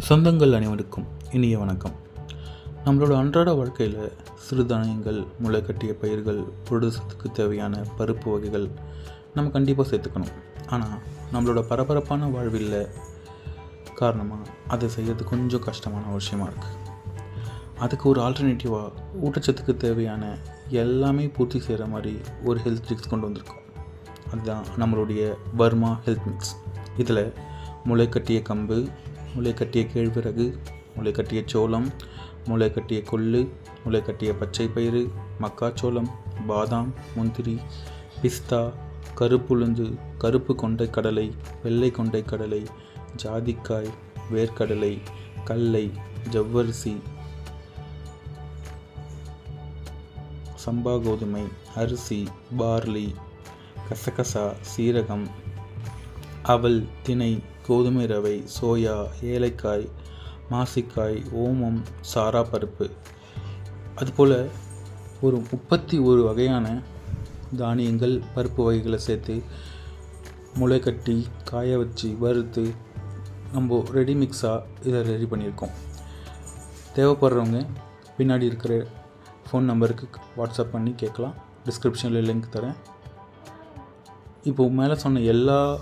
சொந்தங்கள் அனைவருக்கும் இனிய வணக்கம். நம்மளோட அன்றாட வாழ்க்கையில் சிறுதானியங்கள், முளைக்கட்டிய பயிர்கள், புரதத்துக்கு தேவையான பருப்பு வகைகள் நம்ம கண்டிப்பாக சேர்த்துக்கணும். ஆனால் நம்மளோட பரபரப்பான வாழ்வில் காரணமாக அதை செய்யறது கொஞ்சம் கஷ்டமான விஷயமா இருக்குது. அதுக்கு ஒரு ஆல்டர்னேட்டிவாக ஊட்டச்சத்துக்கு தேவையான எல்லாமே பூர்த்தி செய்கிற மாதிரி ஒரு ஹெல்த் ட்ரிக்ஸ் கொண்டு வந்திருக்கோம். அதுதான் நம்மளுடைய வர்மா ஹெல்த் மிக்ஸ். இதில் முளைக்கட்டிய கம்பு, முளைக்கட்டிய கேழ்வரகு, முளைக்கட்டிய சோளம், முளைக்கட்டிய கொள்ளு, முளைக்கட்டிய பச்சை பயிறு, மக்காச்சோளம், பாதாம், முந்திரி, பிஸ்தா, கருப்புளுந்து, கருப்பு கொண்டை கடலை, வெள்ளை கொண்டை கடலை, ஜாதிக்காய், வேர்க்கடலை, கடலை, ஜவ்வரிசி, சம்பா கோதுமை, அரிசி, பார்லி, கசகசா, சீரகம், அவல், திணை, கோதுமை ரவை, சோயா, ஏலக்காய், மாசிக்காய், ஓமம், சாரா பருப்பு, அதுபோல் ஒரு 31 வகையான தானியங்கள், பருப்பு வகைகளை சேர்த்து முளைக்கட்டி காய வச்சு வறுத்து நம்ம ரெடி மிக்ஸாக இதை ரெடி பண்ணியிருக்கோம். தேவைப்படுறவங்க பின்னாடி இருக்கிற ஃபோன் நம்பருக்கு வாட்ஸ்அப் பண்ணி கேட்கலாம். டிஸ்கிரிப்ஷனில் லிங்க் தரேன். இப்போது மேலே சொன்ன எல்லா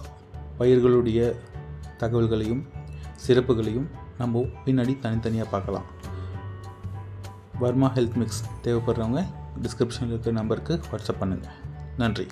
பயிர்களுடைய தகவல்களையும் சிறப்புகளையும் நம்ம பின்னாடி தனித்தனியாக பார்க்கலாம். வர்மா ஹெல்த் மிக்ஸ் தேவைப்படுறவங்க டிஸ்கிரிப்ஷனில் இருக்கிற நம்பருக்கு வாட்ஸ்அப் பண்ணுங்கள். நன்றி.